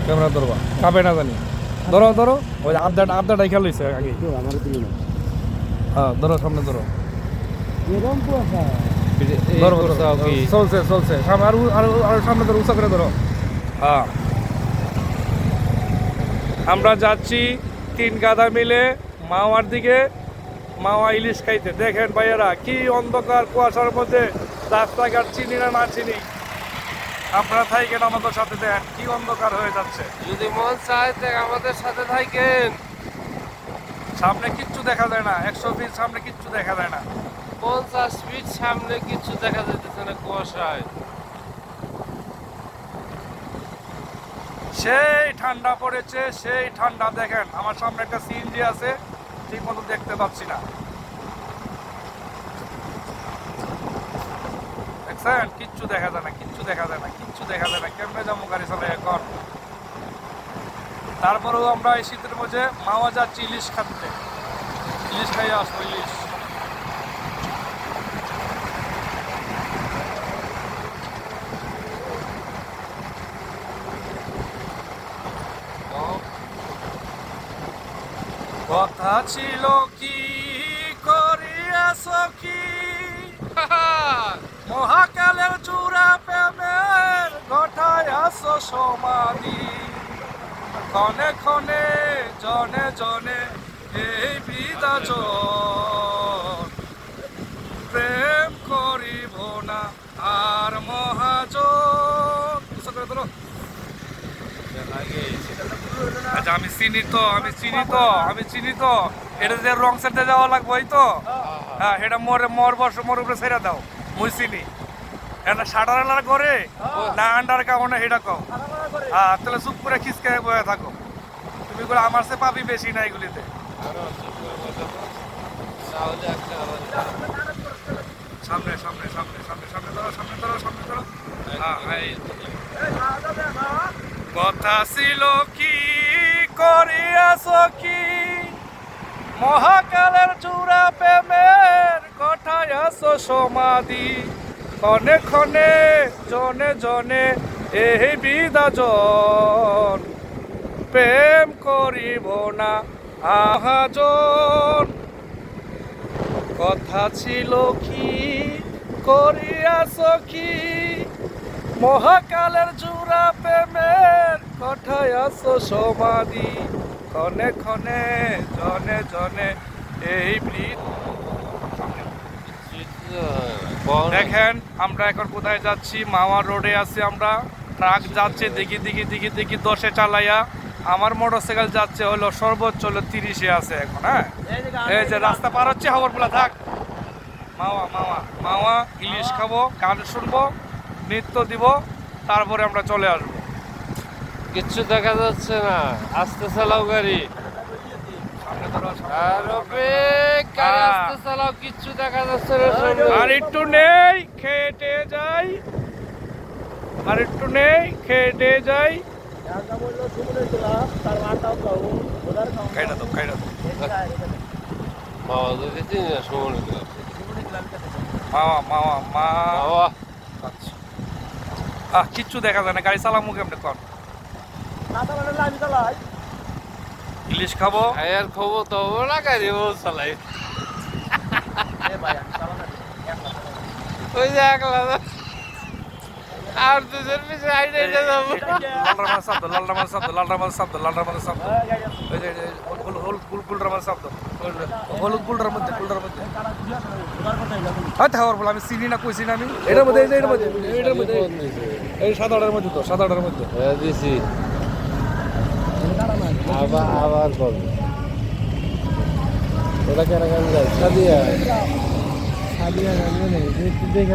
camera ধরবা কাঁপে না জানি ধরো ধরো ওই আবদাটাই খেয়াল হয়েছে আগে হ্যাঁ ধরো সামনে ধরো ধরো চলছে চলছে সামনে আরো আরো আরো সামনে ধরো উঁচা করে ধরো হ্যাঁ আমরা যাচ্ছি 3 গাদা মিলে মাওয়ার দিকে মাওয়া ইলিশ খাইতে দেখেন ভাইয়েরা কি অন্ধকার কুয়াশার মধ্যে রাস্তাঘাট চিনি না চিনি আপনারা থাকেন আমাদের সাথে দেখেন কি অন্ধকার হয়ে যাচ্ছে যদি মন চায় আমাদের সাথে থাকেন সামনে কিচ্ছু দেখা যায় না 100 ফিট সামনে কিচ্ছু দেখা যায় না 50 ফিট সামনে কিছু দেখা যাইতেছে না কুয়াশায় সেই ঠান্ডা পড়েছে সেই ঠান্ডা দেখেন আমার সামনে একটা সিএনজি আছে ঠিক মতো দেখতে পাচ্ছি না দেখছেন কিচ্ছু দেখা যায় না কিচ্ছু দেখা যায় না কিচ্ছু দেখা যায় না কেমনে যাবো গাড়ি চালাই এখন তারপরেও আমরা এই শীতের মধ্যে মাওয়া যাচ্ছি ইলিশ খাতে ইলিশ খাইয়ে আসবো ইলিশ কথা ছিল কি করিয়াছ কি মহাকালের চূড়া প্রেমের ঘটায় আসো সমাধি ক্ষণে ক্ষণে জনে জনে এই বিদাজন প্রেম করিব না আর মহাজন আচ্ছা আমি চিনি তো এটা যে রং সাইডে যাওয়া লাগবে ওই তো হ্যাঁ এটা মোর উপরে ছেড়ে দাও মুই চিনি এটা সাটারালার করে না আন্ডার কামনে সেটা কও হ্যাঁ তাহলে চুপ করে খিচকে বয়ে থাকো তুমি করে আমার সে পাবি বেশি না এগুলিতে সামনে সামনে সামনে সামনে সামনে ধরো সামনে ধরো সামনে ধরো হ্যাঁ কথা ছিল কি করিয়াছ কি মহাকালের চূড়া প্রেমের ঘটায় আসো সমাধি ক্ষণে ক্ষণে জনে জনে এই বিদাজন প্রেম করিব না আহাজন কথা ছিল কি করিয়াছ কি মহাকালের চূড়া প্রেমের ঘটায় আসো সমাধি ক্ষণে ক্ষণে জনে জনে এই দেখেন আমরা এখন কোথায় যাচ্ছি মাওয়া রোডে আছি আমরা ট্রাক যাচ্ছে দেখি 10-এ চালাইয়া আমার মোটরসাইকেল যাচ্ছে হলো সর্বোচ্চ হলো 30-এ আছে এখন হ্যাঁ এই যে রাস্তা পার হচ্ছে খবরগুলা থাক মাওয়া মাওয়া মাওয়া ইলিশ খাবো গান শুনবো নৃত্য দিব তারপরে আমরা চলে আসবো কিচ্ছু দেখা যাচ্ছে না আস্তে চালাও গাড়ি আস্তে চালাও কিচ্ছু দেখা যাচ্ছে না আর একটু নেই খেটে যাই আর একটু নেই খেটে যাই মাওয়া যদি চিনি না সময় মাওয়া মাওয়া মাওয়া আচ্ছা কিচ্ছু দেখা যায় না গাড়ি চালামু কেমনে কর ইলিশ খাবো আর খাবো তো না গাড়ি ও চালাই ওই যে একলা আর দুজন পিছনে আইডে যাবো লাল রামার শব্দ ওই যে গুলটার শব্দ হলুদ গুলটার মধ্যে হ্যাঁ বল আমি চিনি না কইছি না আমি এটার মধ্যে এই সাদাটার মধ্যে দিছি আবার করবো ওটা কেন গান যায় সাদিয়া